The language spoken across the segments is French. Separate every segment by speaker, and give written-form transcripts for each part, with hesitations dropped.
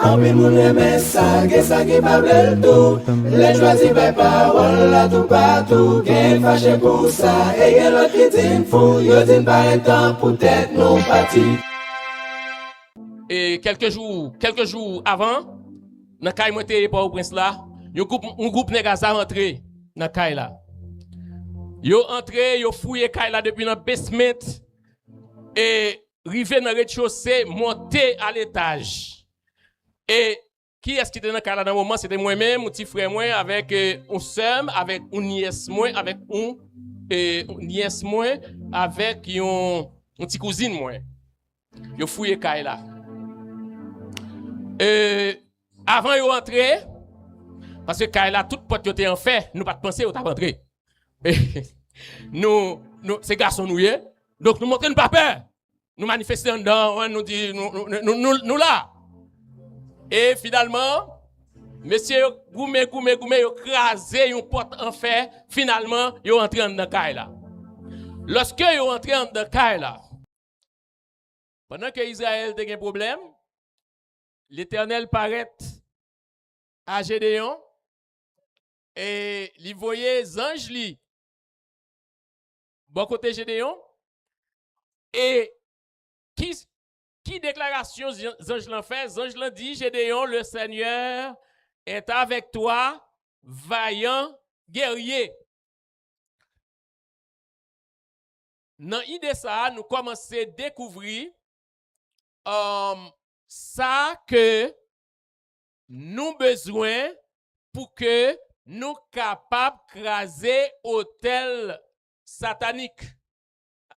Speaker 1: En pile moun reme sa, gen sa ki pa ble tout. Les choisi pe parole la tout partout. Gen fâché pour ça, et gen l'autre qui din fou. Yo din pas un temps pour tête non parti.
Speaker 2: Et quelques jours avant, dans kay moi te pas au prince là, un groupe nèg a rentré dans kay là. Yo entré, yo fouillé kay là depuis dans basement et rivé dans rez-de-chaussée, monté à l'étage. Et qui est-ce qui était dans kay là dans le moment? C'était moi-même, mon petit frère moi avec un sœur, avec une nièce moi, avec une nièce moi, avec une petite cousine moi. Yo fouillé kay là. Avant de rentrer, parce que quand la toute porte était en fait, nous pas penser au rentrer. nous ces garçons nous y donc nous montrons pas peur. Nous manifestons dedans, nous dit nous là. Et finalement, monsieur goumé yo crasé une porte en fait, finalement, yo entré dans caille là. Lorsque yo entré dans caille là, pendant que Israël a un problème, l'Éternel paraît à Gédéon et il voyait anges li bon côté Gédéon et qui déclaration anges l'en fait? Anges l'en dit Gédéon, le Seigneur est avec toi, vaillant guerrier. Dans l'idée ça, nous commençons à découvrir ça que nous besoin pour que nous capables de craser hôtel satanique.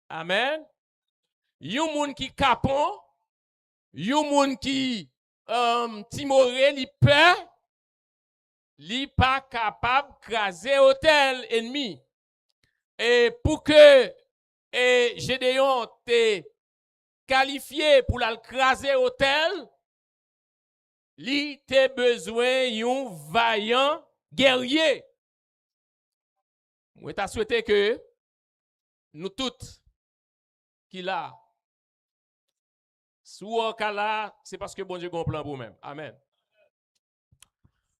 Speaker 2: Amen. Yon moun qui capon, yon moun qui timoré, li peur, li pas capable de craser hôtel ennemi. Et pour que Gédéon te qualifié pour la craser hôtel, li te besoin yon vaillant guerrier. Moi, t'as souhaité que nous toutes qui là, sous là, c'est parce que bon Dieu a un plan pour nous-mêmes. Amen.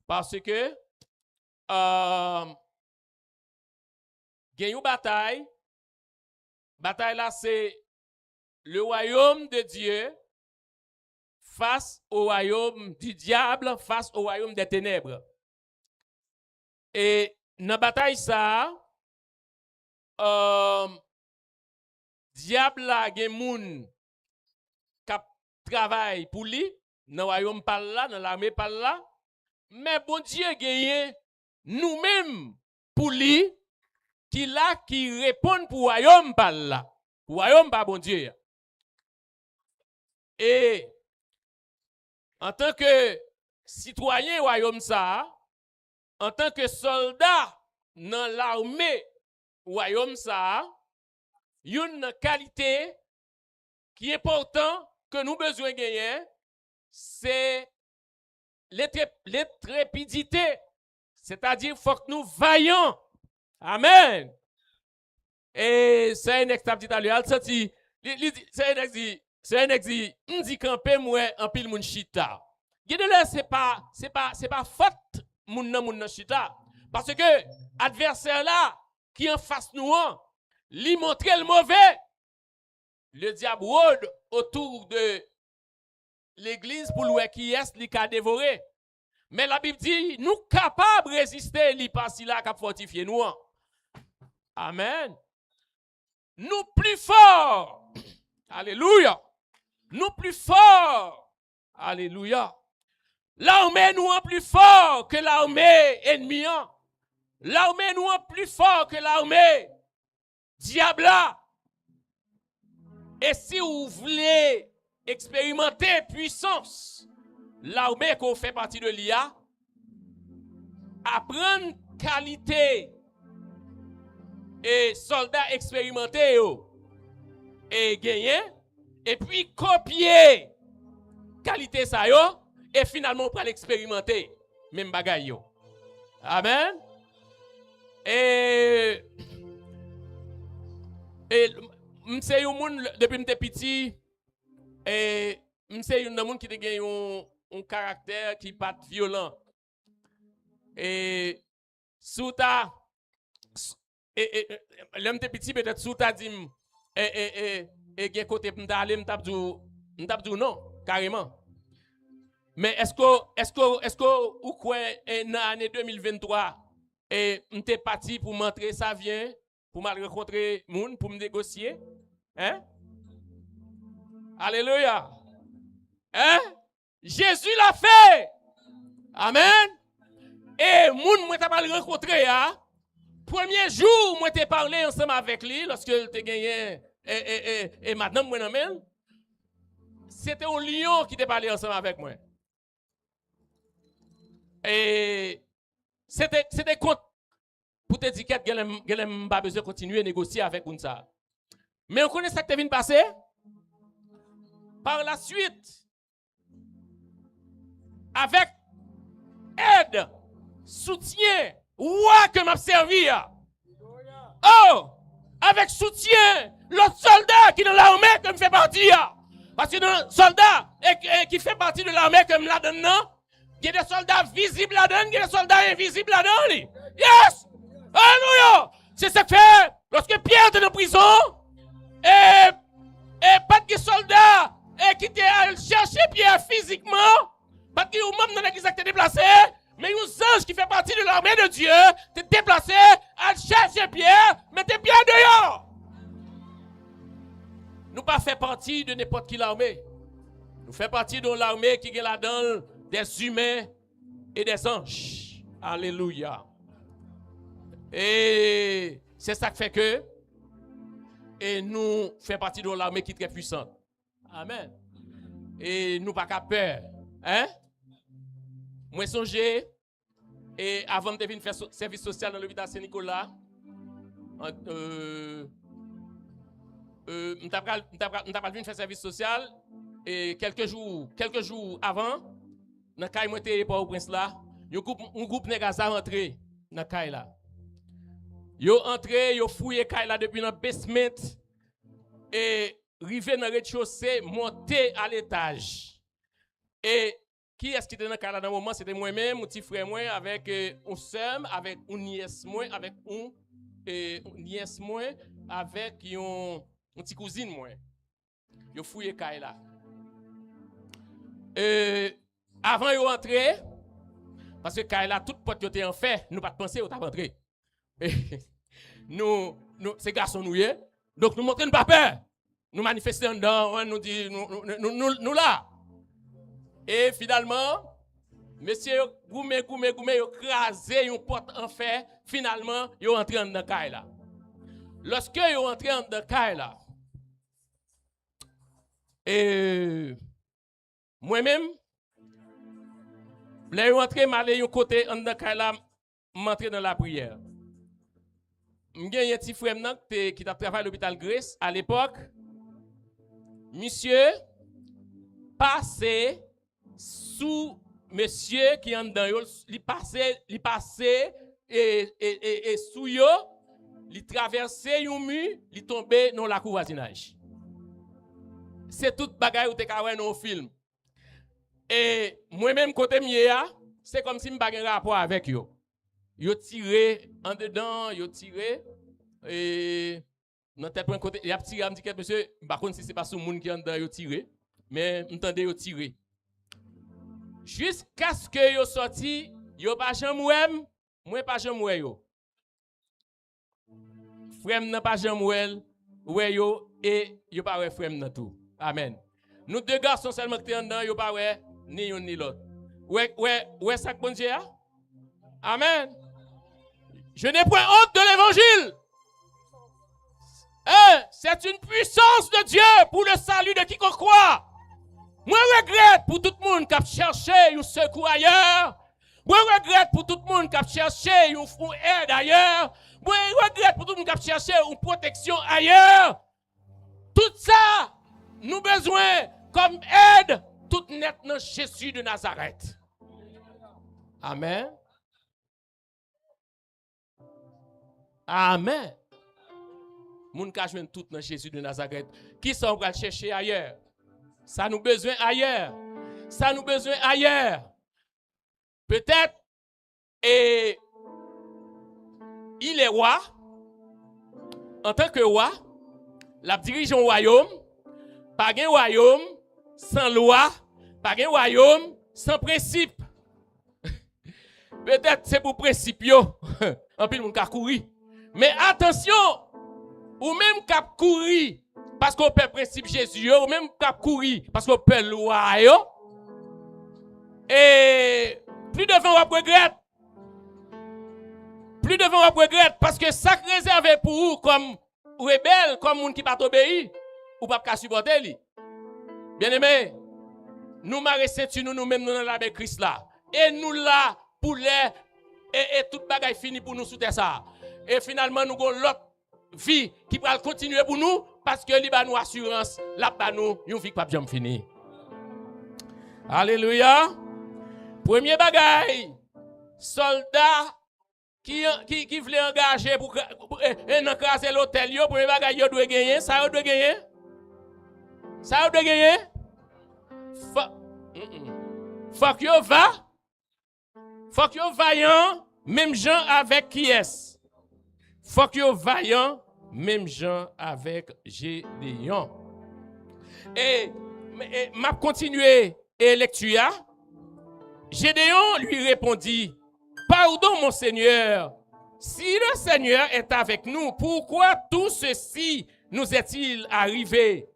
Speaker 2: Parce que il y a une bataille. Bataille là, c'est le royaume de Dieu face au royaume du diable, face au royaume des ténèbres. Et dans la bataille, ça, diable a gen moun k'ap travail pour lui, dans le royaume par là, dans l'armée par là, mais bon Dieu gagne nous-mêmes pour lui, qui répond pour le royaume par là, pour le royaume par bon Dieu. Et en tant que citoyen royaume ça, en tant que soldat dans l'armée royaume ça, une qualité qui est importante que nous besoin gagner, c'est l'intrépidité. C'est-à-dire faut que nous vaillons. Amen. Et c'est un extrait italien, c'est un exi, on dit camper moi en pile moun chita. Gidele c'est pas faute moun chita parce que adversaire là qui en face nous li montrer le mauvais. Le diable rôde autour de l'église pour louer qui est li ka dévorer. Mais la Bible dit nous capables de résister li pas si là qu'a fortifier nous. Amen. Nous plus forts. Alléluia. Nous plus forts. Alléluia. L'armée nous est plus fort que l'armée ennemie. L'armée nous est plus fort que l'armée diable. Et si vous voulez expérimenter puissance, l'armée qu'on fait partie de l'IA, apprendre qualité et soldats expérimentés et gagner, et puis copier qualité ça yo, et finalement pour l'expérimenter même bagaille yo. Amen. Et m'say un monde depuis m'te petit et m'say un monde qui te gagne un caractère qui pas violent. Et sous ta l'homme te petit peut-être sous ta dit et gen côté m't'aller m't'abdou non carrément. Mais est-ce que ou quoi en année 2023 et m'te parti pour montrer ça vient pour mal rencontrer moun pour me négocier hein? Alléluia. Hein? Jésus l'a fait. Amen. Et moun moi t'a pas rencontré hein? Premier jour moi t'ai parlé ensemble avec lui lorsque t'ai gagné et madame moi non c'était un lion qui t'a parlé ensemble avec moi. Et c'était contre pour te dire qu'elle pas besoin de continuer à négocier avec ça. Mais on connaît ça qui est venu passer. Par la suite, avec aide, soutien, ouais que m'a servi. Oh, avec soutien, l'autre soldat qui est dans l'armée que me fait partie. Parce que le soldat qui fait partie de l'armée comme là-dedans, il y a des soldats visibles là-dedans, il y a des soldats invisibles là-dedans. Yes! Alléluia! C'est ce que fait lorsque Pierre était en prison et pas de soldats et qui étaient allés chercher Pierre physiquement, pas de même dans l'église qui était déplacé, mais un ange qui fait partie de l'armée de Dieu t'es déplacé à chercher Pierre, mettez Pierre dehors. Nous pas fait partie de n'importe qui l'armée. Nous faisons partie de l'armée qui est là-dedans des humains et des anges. Alléluia. Et c'est ça qui fait que et nous faisons partie de l'armée qui est très puissante. Amen. Et nous pas qu'à peur. Hein? Moi songez et avant de venir faire service social dans l'hôpital Saint-Nicolas, m't'a pas venir faire service social et quelques jours avant dans caille moi t'ai pas au prince là, un groupe nègre rentré dans caille là. Yo entré, yo fouillé caille là depuis dans basement et rivé dans rez-de-chaussée, monté à l'étage. Et qui est-ce qui était dans caille là dans le moment? C'était moi-même, mon petit frère moi avec un sœur, avec une nièce moi, avec une nièce moi, avec une petite cousine moi. Yo fouillé caille là. Avant yo entrer parce que caille là toute porte était en fait, nous pas penser au t'a rentrer. nous ces garçons nous y donc nous montrons pas peur. Nous manifestons dedans, nous dit nous là. Et finalement monsieur Goumé yo crasé une porte en fer, finalement yo entré dans caille là. Lorsque yo entré dans caille là et moi-même là yo entré m'aller yon côté dans caille là m'entrer dans la prière. M'gagné un petit frère qui t'a travaillé à l'hôpital Grèce à l'époque. Monsieur passé sous monsieur qui en dedans yo, il passé et sous yo, il traversé yon mur, il tombé dans la cour voisinage. C'est toute bagaille ou te ka wè dans film. Et moi-même côté mien, c'est comme si m'pa gen rapport avec yo. Yo tiré en dedans, yo tiré et dans tête point côté, y a tiré me dit que monsieur, par contre si c'est pas sous moun qui en dedans yo tiré, mais m'entendez yo tiré. Jusqu'à ce que yo sorti, yo pas jamais moi pas jamais yo. Frère n'a pas jamais ouais yo et yo pas ouais frère nan tout. Amen. Nous deux garçons seulement qui en dedans yo pas ouais ni yon ni l'autre. Ouais ça bon Dieu. Amen. Je n'ai point honte de l'évangile. C'est une puissance de Dieu pour le salut de quiconque croit. Moi regrette pour tout le monde qui a cherché un secours ailleurs. Moi regrette pour tout le monde qui a cherché une aide ailleurs. Moi regrette pour tout le monde qui a cherché une protection ailleurs. Tout ça, nous besoin comme aide, tout net dans Jésus de Nazareth. Amen. Amen. Moun ka jwen tout dans Jésus de Nazareth. Qui sont va chercher ailleurs? Ça nous besoin ailleurs. ça nous besoin ailleurs. Peut-être, et il est roi, en tant que roi, la dirige un royaume, pas un royaume sans loi, pas un royaume sans principe. Peut-être c'est pour principe, en plus, on a couru. Mais attention, ou même cap courir parce qu'on peut principe Jésus, ou même cap courir parce qu'on peut loi, et plus devant on regrette. Plus devant on regrette parce que ça réservé pour vous comme rebelle, comme monde qui pas obéir, ou pas qu'à supporter lui. Bien-aimé, nous marrons nous-mêmes dans la Christ là. Et nous là pour les et toute bagaille fini pour nous sous ça. Et finalement nous avons l'autre vie qui va continuer pour nous parce que il a nous assurance, là ba nous une vie pas jamais fini. Alléluia. Premier bagaille, soldat qui voulait engager pour encraser l'hôtel, premier bagaille yo doit gagner, ça doit gagner. Ça doit gagner. Faut que yo va. Faut que yo vaillant, même gens avec qui est. Faut que yo vaillant, même gens avec Gédéon. Et m'a continué et lecture. Gédéon lui répondit, pardon mon Seigneur, si le Seigneur est avec nous, pourquoi tout ceci nous est-il arrivé?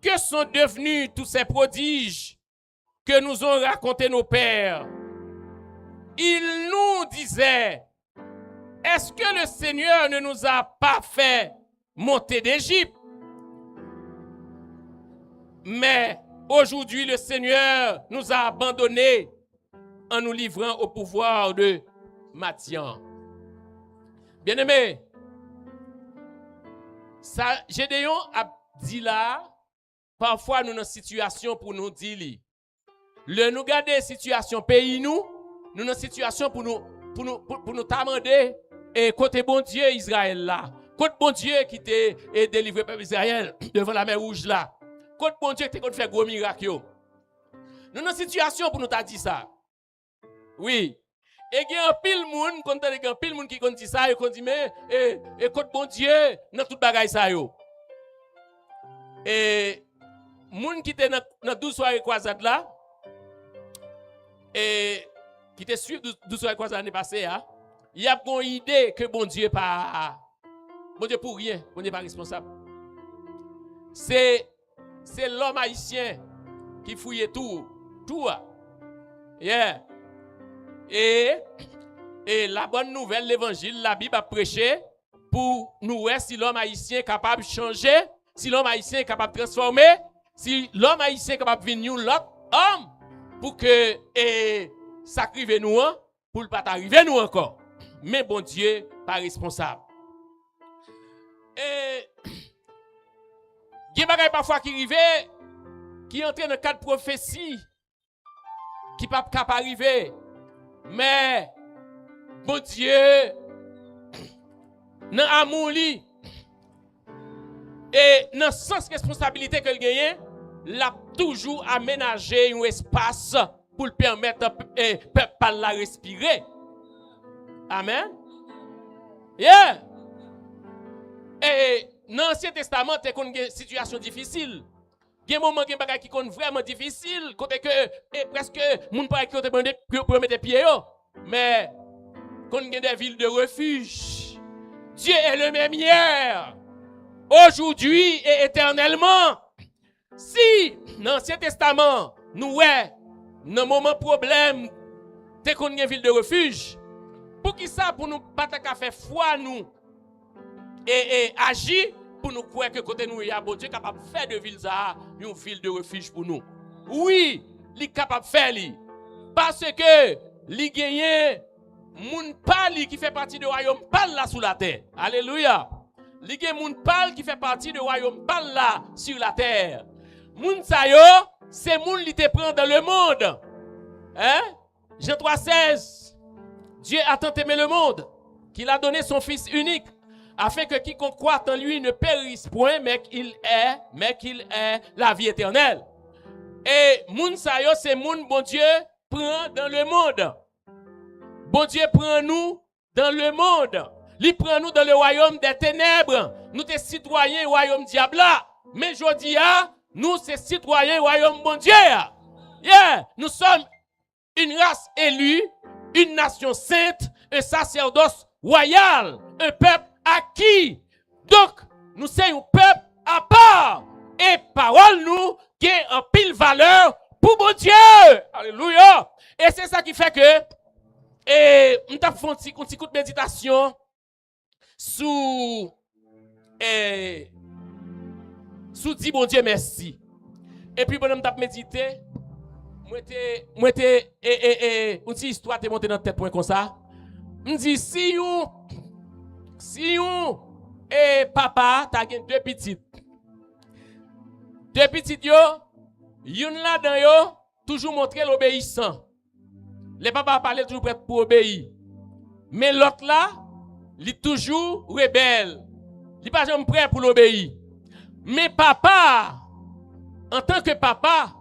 Speaker 2: Que sont devenus tous ces prodiges que nous ont racontés nos pères? Ils nous disaient, est-ce que le Seigneur ne nous a pas fait monter d'Égypte? Mais aujourd'hui, le Seigneur nous a abandonnés en nous livrant au pouvoir de Madian. Bien-aimé, ça, Gédéon a dit là, parfois nous dans une situation pour nous dire, le nous garder situation pays nous dans une situation pour nous t'amender et côté bon Dieu Israël là, côté bon Dieu qui t'a délivré peuple Israël devant la mer rouge là. Côte bon Dieu qui t'a fait gros miracle. Nous dans une situation pour nous t'a dit ça. Oui. Et il y a un pile monde, quand il y a un pile monde qui dit ça, il dit mais côte bon Dieu dans toute bagaille ça yo. Et monde qui était dans 12 soirées croisade là et qui était suivi 12 soirées croisade l'année passée, il y a une idée que bon Dieu pas bon Dieu pour rien, bon Dieu pas responsable. C'est l'homme haïtien qui fouillait tout. Yeah. Et la bonne nouvelle, l'évangile, la Bible a prêché pour nous voir si l'homme haïtien est capable de changer, si l'homme haïtien est capable de transformer, si l'homme haïtien est capable de venir l'autre homme pour que ça arrive nous, pour ne pas arriver nous encore. Mais bon Dieu, pas responsable. Et il y a des choses parfois qui arrivent, qui entrent dans le cadre de prophétie, qui ne peuvent pas arriver. Mais, bon Dieu, dans l'amour, et dans le sens de responsabilité que le gagne, l'a toujours aménagé un espace pour le permettre de la respirer. Amen. Yeah. Et dans l'Ancien Testament, il y a une situation difficile. Il y a des moments qui sont vraiment difficiles, côté que presque moun pas qui pour mettre pied. Mais quand il y a des villes de refuge, Dieu est le même hier, aujourd'hui et éternellement. Si dans l'Ancien Testament, nous dans un moment problème, dès qu'on y a une ville de refuge, pour qui ça, pour nous pas faire foi nous et agir pour nous croire que côté nous, il y a bon Dieu capable de faire de ville ça une ville de refuge pour nous. Oui, il est capable de faire parce que il gagne moun pali qui fait partie du royaume pal là sous la terre. Alléluia. Il gagne moun pal qui fait partie du royaume pal là sur la terre. Moun sa yo, c'est moun li te prend dans le monde. Hein? Jean 3,16. Dieu a tant aimé le monde qu'il a donné son fils unique afin que quiconque croit en lui ne périsse point, mais qu'il ait la vie éternelle. Et moun sa yo, c'est moun bon Dieu prend dans le monde. Bon Dieu prend nous dans le monde. Il prend nous dans le royaume des ténèbres. Nous sommes citoyens du royaume diable. Mais aujourd'hui, nous sommes citoyens du royaume bon Dieu. Yeah. Nous sommes une race élue, une nation sainte, un sacerdoce royal, un peuple acquis. Donc, nous sommes un peuple à part. Et parole nous qui est en pile valeur pour bon Dieu. Alléluia. Et c'est ça qui fait que nous avons fait un petit coup de méditation sous dit bon Dieu merci. Et puis pendant que je médité, moi une petite histoire te monté dans tête point comme ça. Me dit si vous et papa t'a deux petites. Deux petites yo, yon là dans yo toujours montrer l'obéissant. Les papas parlent toujours prêt pour obéir. Mais l'autre là, il est toujours rebelle. Il n'est pas jamais prêt pour l'obéir. Mais papa, en tant que papa,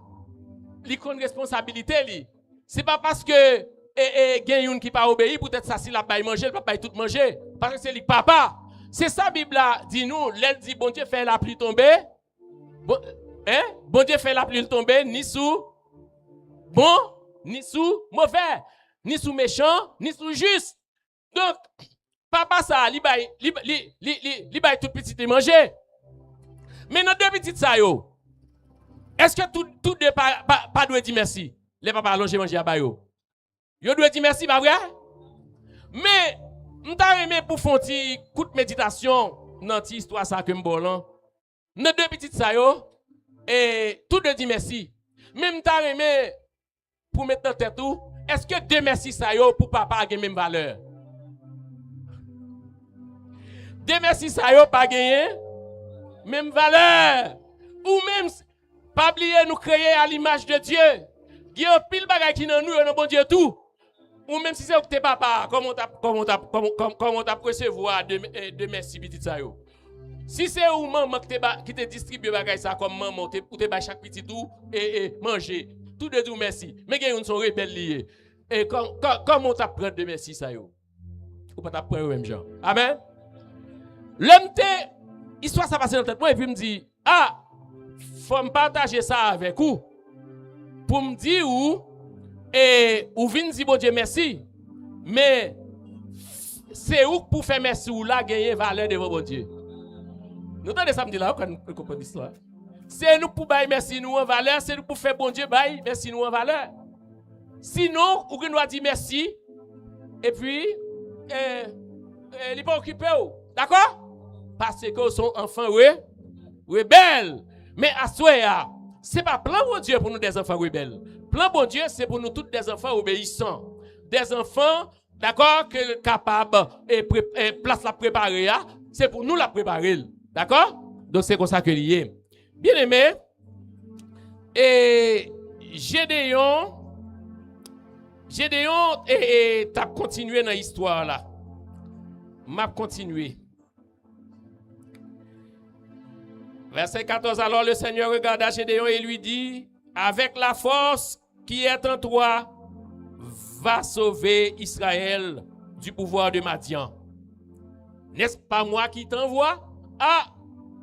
Speaker 2: il a une responsabilité. Ce n'est pas parce que il y a une qui pas obéir, peut-être ça, s'il a pas manger, le papa tout manger. Parce que c'est le papa. C'est ça, la Bible dit nous, l'elle dit, bon Dieu fait la pluie tomber. Bon Dieu fait la pluie tomber, ni sous bon, ni sous mauvais, ni sous méchant, ni sous juste. Donc, papa ça, li bay tout petit et manger. Mais dans deux petites ça yo, est-ce que tout deux pas doit dire merci? Les papas allongé manger à bayo. Yo doit dire merci, pas vrai? Mais m'ta aimé pour faire un petit coup de méditation dans cette histoire ça que m'bolan. Dans deux petites ça yo, et tout deux dit merci. Même m'ta aimé pour mettre dans tête tout, est-ce que deux merci ça yo pour papa a même valeur? Deux merci ça yo pas gagné même valeur. Ou même pas oublier nous créer à l'image de Dieu. Il y a pile bagay qui dans nous, dans bon Dieu tout. Ou même si c'est tes papa, comment t'as recevoir de merci petit ça yo. Si c'est ou maman qui te distribue bagay ça comme maman, ou te ba chaque petit tout et manger. Tout de tout merci. Mais il y a une son rebelle lié. Et comment t'as prendre de merci ça yo? Ou pas t'as prendre même genre. Amen. L'homme histoire ça passe dans tête moi et puis me dit faut me partager ça avec vous pour me dire ou vinn dire bon Dieu merci mais c'est où pour faire merci ou là gagner valeur devant bon Dieu. Nous entendez ça me dit là quand nous comprenons l'histoire. C'est nous pour bailler merci nous en valeur, c'est nous pour faire bon Dieu bailler merci nous en valeur. Sinon ou doit dire merci et puis il n'est pas occupé. D'accord? Parce que sont enfants rebelles. Mais à soi, ce n'est pas plan bon Dieu pour nous des enfants rebelles. Plan bon Dieu, c'est pour nous tous des enfants obéissants. Des enfants, d'accord, que capables et place la préparer, c'est pour nous la préparer. D'accord? Donc c'est comme ça que lié. Bien aimé, et Gédéon et t'as continué dans l'histoire là. M'a continué. Verset 14, alors le Seigneur regarda Gédéon et lui dit, avec la force qui est en toi, va sauver Israël du pouvoir de Madian. N'est-ce pas moi qui t'envoie?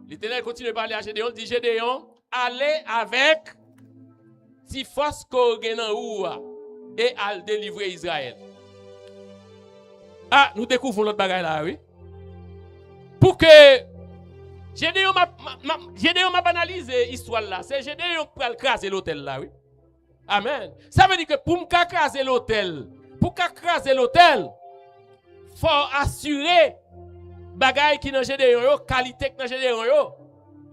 Speaker 2: L'Éternel continue de parler à Gédéon, dit Gédéon, allez avec si force qu'on et à délivrer Israël. Nous découvrons l'autre bagaille là, oui. Pour que Gédéon m'a banalisé l'histoire là. C'est Gédéon qui va craser l'hôtel là, oui. Amen. Ça veut dire que pour craser l'hôtel, faut assurer bagaille qui dans Gédéon, qualité qui dans Gédéon,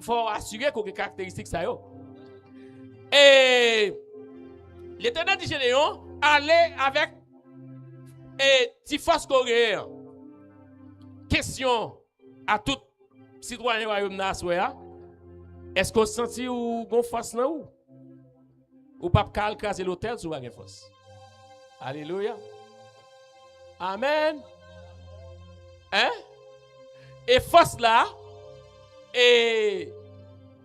Speaker 2: faut assurer qu'on a des caractéristiques ça yo. Et l'Éternel dit Gédéon, allez avec ti force coréen. Question à tout citoyen royaume nassoya. Est-ce qu'on senti ou gon force là ou pas craser l'hôtel sous une force? Alléluia. Amen. Hein? Et force là et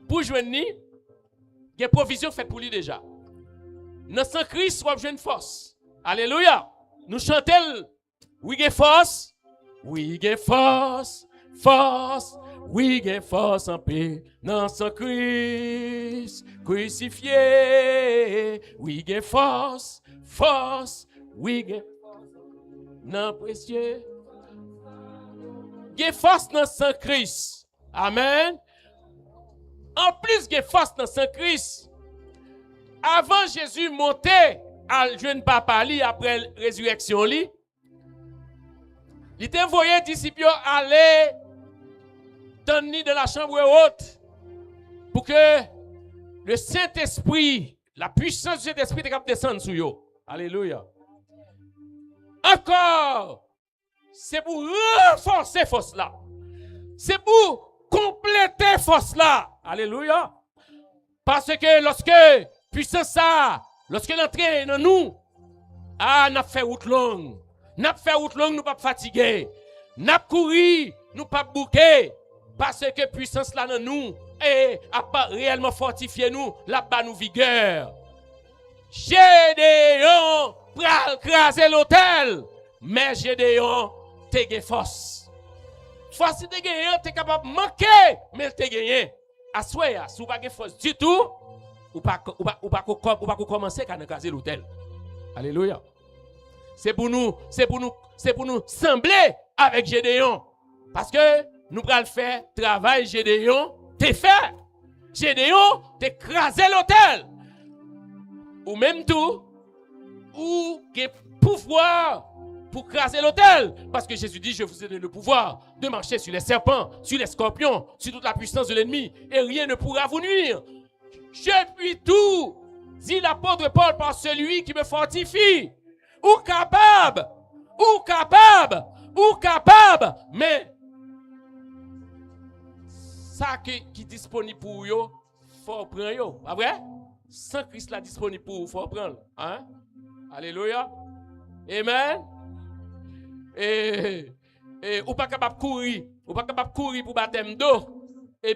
Speaker 2: pour joindre il y a provision faite pour lui déjà. Dans sang Christ, on a une force. Alléluia. Nous chantons, oui, il y a force. Oui, il y a force. Force. Oui, il y a force en paix. Dans sang Christ, crucifié. Oui, il y a force. Force. Oui, il y a non précieux. Il y a force dans sang Christ. Amen. En plus, il y a force dans sang Christ. Avant Jésus monter à jeune papa li après la résurrection li, il t'a envoyé disciples aller dans la chambre haute pour que le Saint-Esprit, la puissance du Saint-Esprit te capable descendre sur eux. Alléluia. Encore, c'est pour renforcer force là. C'est pour compléter force là. Alléluia. Parce que lorsque puissance ça, lorsque l'entrée dans nous, n'a fait route longue. N'a fait route longue, nous pas fatiguer. N'a couru, nous pas bouquer. Parce que puissance là dans nous et a pas réellement fortifié nous, là-bas nous vigueur. Gédéon pral craser l'hôtel, mais Gédéon te gagné force. Force te gagné, tu es capable de manquer, mais te gagné. Assoya, si vous n'avez pas force du tout, ou pas commencer à craser l'hôtel. Alléluia. C'est pour nous sembler avec Gédéon. Parce que nous allons faire travail Gédéon, t'es fait. Gédéon, t'es crasé l'hôtel. Ou même tout, ou qui pouvoir pour craser l'autel. Parce que Jésus dit, je vous ai donné le pouvoir de marcher sur les serpents, sur les scorpions, sur toute la puissance de l'ennemi, et rien ne pourra vous nuire. Je puis tout, dit l'apôtre Paul, par celui qui me fortifie. Ou capable, mais ça qui est disponible pour vous, il faut prendre. Pas vrai? Sans Christ là disponible pour vous, il faut prendre. Hein? Alléluia. Amen. Et ou pas capable de courir. Ou pas capable de courir pour baptême d'eau. Et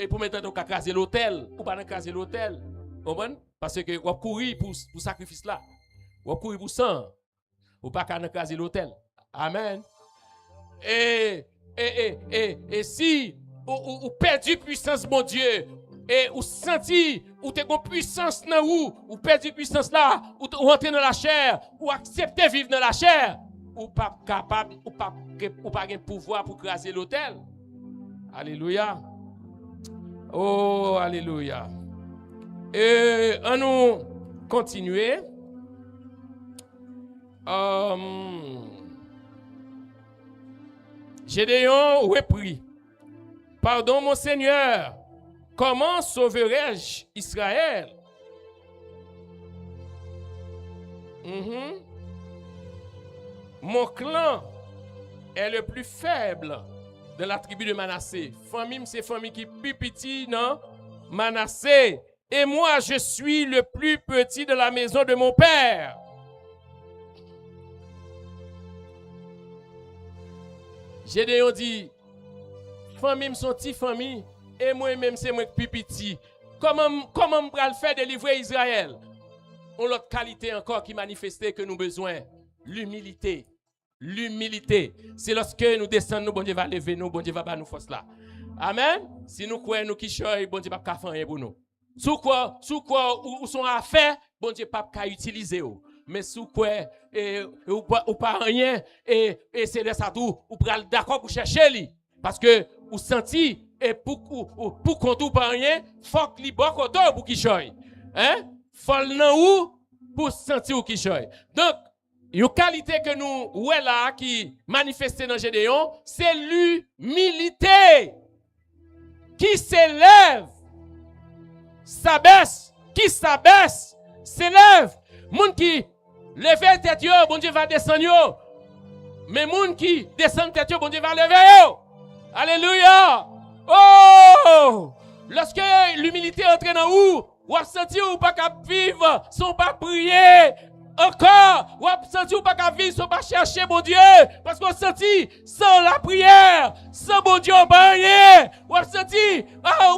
Speaker 2: pour mettre au craser l'hôtel. Ou pas craser l'hôtel. Comprenez? Parce que vous courir pour sacrifice là. Vous courir pour sang. Ou pas craser l'hôtel. Amen. Et si ou perdu puissance, mon Dieu, et ou senti, ou te gon puissance dans ou perdu puissance là, ou rentrer dans la chair, ou accepter vivre dans la chair, ou pas capable, ou pas gain pouvoir pour craser l'autel. Alléluia. Oh, alléluia. Et on nous continuer. Gédéon reprit. Pardon, mon Seigneur. Comment sauverai-je Israël? Mon clan est le plus faible de la tribu de Manassé. Famille, c'est famille qui est plus petite, non? Manassé. Et moi, je suis le plus petit de la maison de mon père. Gédéon dit, famille, son petit famille. Et moi-même, c'est moi qui suis petit. Comment on va le faire délivrer Israël? On a l'autre qualité encore qui manifestait que nous avons besoin. L'humilité. L'humilité. C'est lorsque nous descendons, nous, bon Dieu va lever nous, bon Dieu va nous force là. Amen. Si nous croyons, nous qui choyons, bon Dieu va pas faire rien pour nous. Sous quoi, ou sont à faire, bon Dieu pas utiliser. Mais sous quoi, ou pas rien, et c'est de ça tout, ou pral d'accord pour chercher lui. Parce que, ou senti, et pour qu'on pas rien, faut que li bon côté pour qui choy. Hein? Faut nan ou pour sentir ou qui choy. Donc, une qualité que nous ouais là qui manifestait dans Gédéon, c'est l'humilité. Qui s'élève, s'abaisse, qui s'abaisse, s'élève. Moun qui lève tête yo, bon Dieu va descendre yo. Mais moun qui descend tête yo, bon Dieu va lever yo. Alléluia. Oh! Lorsque l'humilité entre dans vous, vous sentez ou pas qu'à vivre, sans pas prier, Encore, ou a senti ou pas qu'à vivre, ou pas chercher mon Dieu, parce qu'on senti sans la prière, sans mon Dieu, on pas rien. Ou a senti,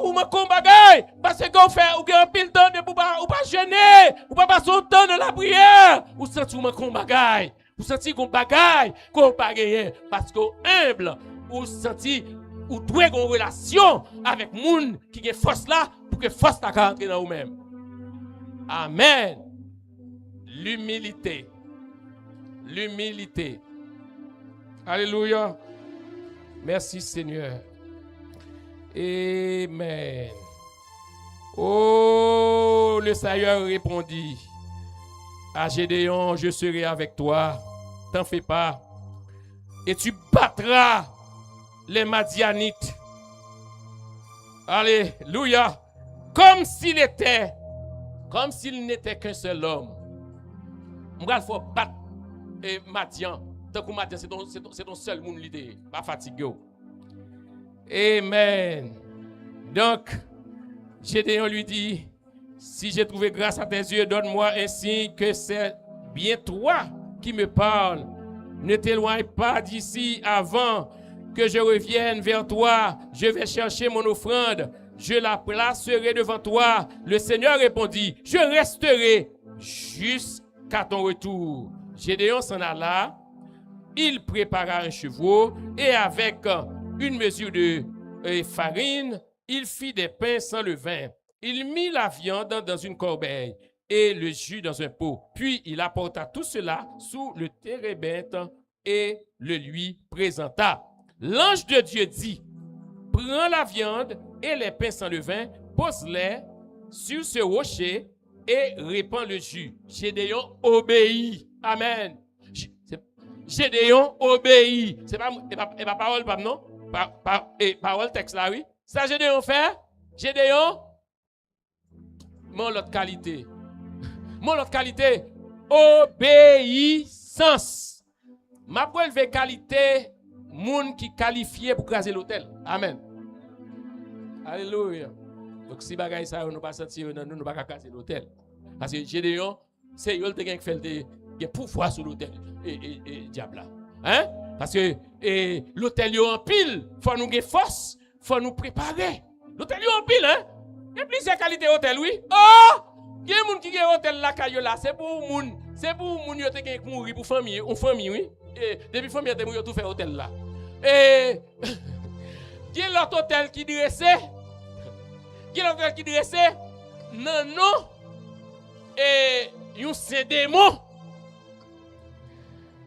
Speaker 2: ou me combat, parce qu'on fait, ou un pile temps de ou pas gêner, ou pas passer temps dans la prière, ou senti ou me combat, ou senti qu'on bagaille, qu'on pas gagner, parce qu'on humble, ou senti, ou doit avoir une relation avec moun qui est force là, pour que force la rentre dans vous-même. Amen. L'humilité. L'humilité. Alléluia. Merci Seigneur. Amen. Oh, le Seigneur répondit à Gédéon, je serai avec toi. T'en fais pas. Et tu battras les Madianites. Alléluia. Comme s'il n'était qu'un seul homme. Il faut battre Madian. Tant que Madian, c'est ton seul monde l'idée. Pas fatigué. Amen. Donc, Gédéon lui dit, si j'ai trouvé grâce à tes yeux, donne-moi un signe que c'est bien toi qui me parles. Ne t'éloigne pas d'ici avant que je revienne vers toi. Je vais chercher mon offrande. Je la placerai devant toi. Le Seigneur répondit, je resterai jusqu'à ton retour. Gédéon s'en alla. Il prépara un chevreau et avec une mesure de farine, il fit des pains sans levain. Il mit la viande dans une corbeille et le jus dans un pot. Puis il apporta tout cela sous le térébinthe et le lui présenta. L'ange de Dieu dit, prends la viande et les pains sans levain, pose-les sur ce rocher et répands le jus. Gédéon obéit. Amen. Gédéon obéit. C'est pas parole, pas non? Parole texte là, oui. Ça, Gédéon fait. Gédéon, mon autre qualité. Mon autre qualité, obéissance. Ma première qualité, moun qui qualifié pour craser l'hôtel. Amen. Alléluia. Donc si bagay ça, on ne pas sentir, nous ne pas casser l'hôtel. Parce que Gédéon, c'est eux qui fait le pouvoir sur l'hôtel et diable là. Hein? Parce que l'hôtel est en pile, il faut nous avoir force, il faut nous préparer. L'hôtel est en pile, hein? Il y a plusieurs qualités d'hôtel, oui. Oh! Il y a des gens qui ont hôtel là, c'est pour les gens qui mourir pour famille, oui. Et depuis famille, ils ont tout fait hôtel là. Et il y a l'autre hôtel qui dressé. Non. Et c'est démon.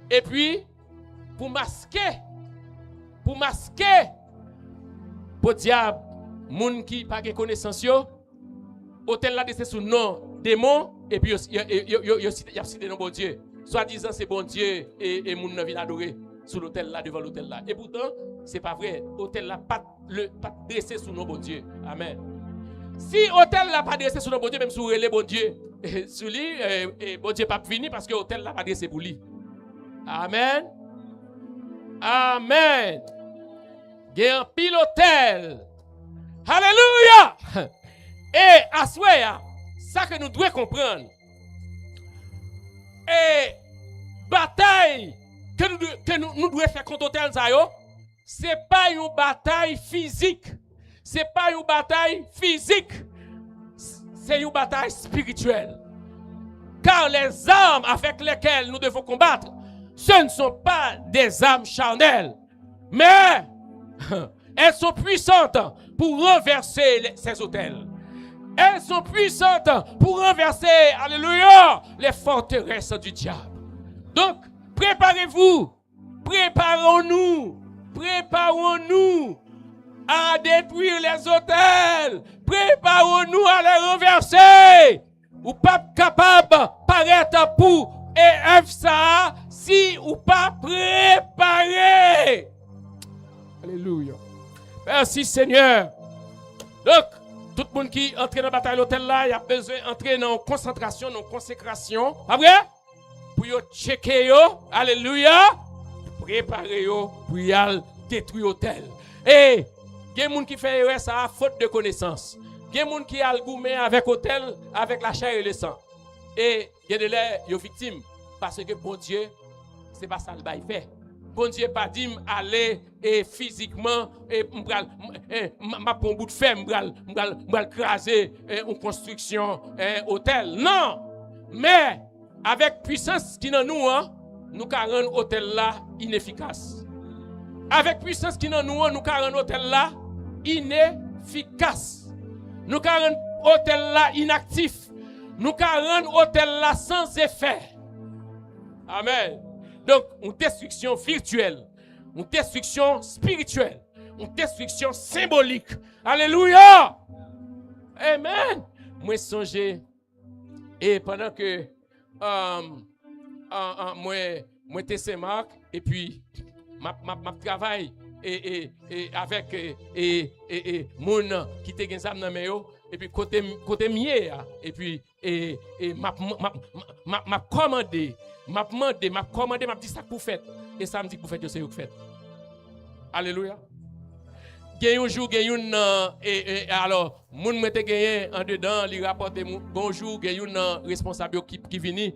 Speaker 2: Et puis, pour masquer, pour diable, moun qui pas de connaissance, hôtel là, c'est sous nom démon, et puis il y a cité bon Dieu. Soit disant c'est bon Dieu, et moun nan vient adorer sous l'hôtel là, devant l'hôtel là. Et pourtant, c'est pas vrai. Hôtel là, pas dressé sous nom bon Dieu. Amen. Si hôtel là, pas dressé sous nom bon Dieu, même sous les bon Dieu, sous lui, bon Dieu pas venir parce que hôtel là, pas dressé pour lui. Amen. Amen. Il y a un pilotel. Alléluia. Et à ce moment, ça que nous devons comprendre. Et bataille que nous devons faire contre hôtel, ce n'est pas une bataille physique. Ce n'est pas une bataille physique. C'est une bataille spirituelle. Car les armes avec lesquelles nous devons combattre, ce ne sont pas des armes charnelles, mais elles sont puissantes pour renverser ces hôtels. Elles sont puissantes pour renverser, alléluia, les forteresses du diable. Donc, préparez-vous, préparons-nous à détruire les hôtels, préparons-nous à les renverser. Ou pas capable de paraître pour et ça si ou pas préparé. Alléluia. Merci Seigneur. Donc, tout le monde qui entre dans la bataille de l'hôtel là, il a besoin d'entrer dans concentration, dans consécration. Pas vrai? Pour yo checker yo, alléluia, préparer yo pour y aller détruire l'hôtel. Et il y a des gens qui font ça à faute de connaissance. Il y a des gens qui ont le gourmet avec l'hôtel, avec la chair et le sang. Et il y a de l'air, ils sont victimes. Parce que bon Dieu, ce n'est pas ça le bail fait. Bon Dieu pas dit aller et physiquement et m'a pour un bout de fer m'bral craser une construction hôtel. Non. Mais avec puissance qui dans nous nous rendre hôtel là inefficace. Avec puissance qui dans nous rendre hôtel là inefficace. Nous rendre hôtel là inactif. Nous rendre hôtel là sans effet. Amen. Donc, une destruction virtuelle, une destruction spirituelle, une destruction symbolique. Alléluia! Amen! Moi, songez, et pendant que moi, t'es Marc, et puis, ma travail et avec moun qui te gen sam nan men yo, et puis côté mié, et puis m'a commandé, m'a dit ça pour faire, et ça me dit pour faire, je sais où fait. Alléluia. Gen un jour, gen alors, moun mette gen en dedans, li rapporte bonjour, gen un responsable qui vini.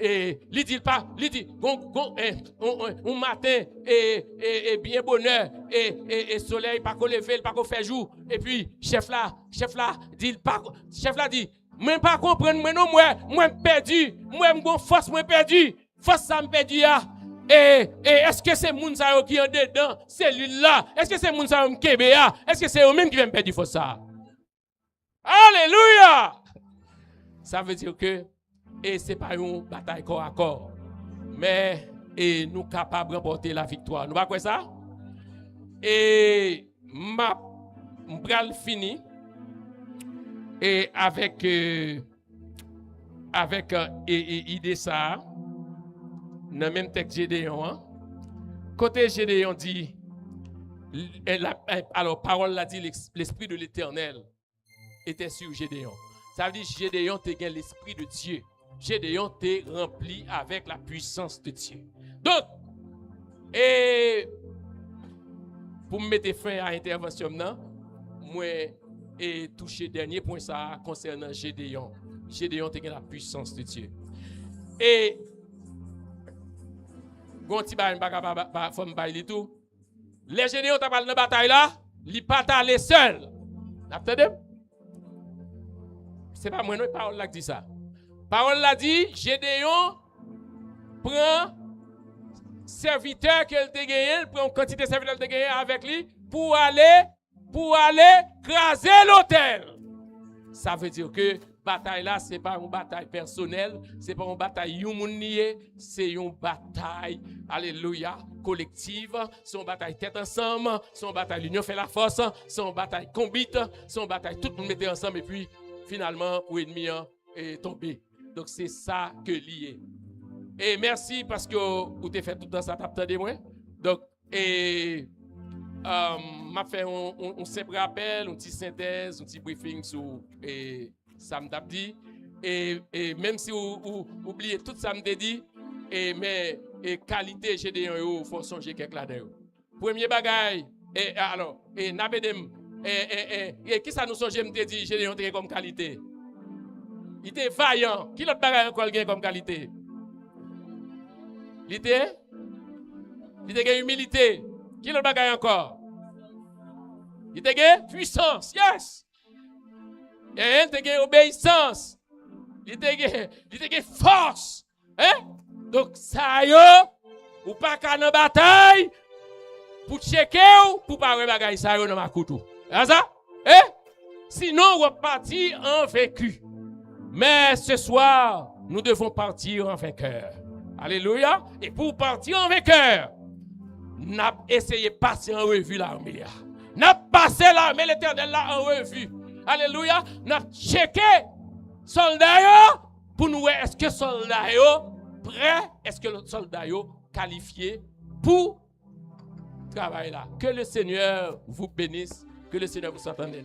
Speaker 2: Et il dit un matin et bien bonheur et soleil pas qu'on lever pas qu'on fait jour et puis chef là dit moi pas comprendre moi non moi perdu moi mon force moi perdu force ça me perdu et est-ce que c'est moun ça qui en dedans cellule là est-ce que c'est moun ça me kebe est-ce que c'est eux même qui vient me perdre force ça alléluia ça veut dire que et ce n'est pas une bataille corps à corps. Mais et nous sommes capables de remporter la victoire. Nous ne quoi ça? Et ma bral fini. Et avec idée ça, dans le même texte Gédéon, côté Gédéon dit, alors parole l'a dit, l'esprit de l'Éternel était sur Gédéon. Ça veut dire Gédéon a l'esprit de Dieu. Gédéon t'est rempli avec la puissance de Dieu. Donc, et pour me mettre fin à l'intervention, moi, et toucher dernier point ça concernant Gédéon. Gédéon t'est la puissance de Dieu. Et, gonti ba femme baili tout. Les Gédéon t'a parlé de bataille là, il pas allé seul. Attendez? C'est pas moi non parole là qui dit ça. Parole l'a dit, Gédéon prend serviteur qu'elle te gagné, prend une quantité de serviteurs qu'elle te gagné avec lui pour aller craser l'autel. Ça veut dire que bataille là, c'est pas une bataille personnelle, c'est pas une bataille humaine, c'est une bataille, alléluia, collective, c'est une bataille tête ensemble, c'est une bataille l'union fait la force, c'est une bataille combite, c'est une bataille tout le monde mettait ensemble et puis finalement, ou ennemi est tombé. Donc, c'est ça que lié. Et merci parce que vous avez fait tout dans ça, de moi. Donc, et m'a fait un simple rappel, une petite synthèse, un petit briefing sur ça m'a dit. Et même si vous oubliez tout ça m'a dit, mais qualité Gédéon, il faut songer quelque là-dedans. Premier bagage, alors, Nabedem, qui ça nous songe, m'a dit, Gédéon comme qualité? Il était vaillant. Qui l'autre bagage encore comme qualité? Il était humilité. Qui l'autre bagage encore? Il était puissance. Yes. Et il était obéissance. Il était force. Hein? Donc ça y est, ou pas qu'à une bataille pour checker ou pour pas avoir bagage ça y est dans ma couteau. C'est ça? Hein? Sinon on va partir en vaincu. Mais ce soir, nous devons partir en vainqueur. Alléluia. Et pour partir en vainqueur, nous avons essayé de passer en revue l'armée. Nous avons passé l'armée l'Éternel là en revue. Alléluia. Nous avons checké soldats pour nous voir est-ce que soldats prêts, est-ce que le soldat qualifié pour travailler là. Que le Seigneur vous bénisse, que le Seigneur vous entende.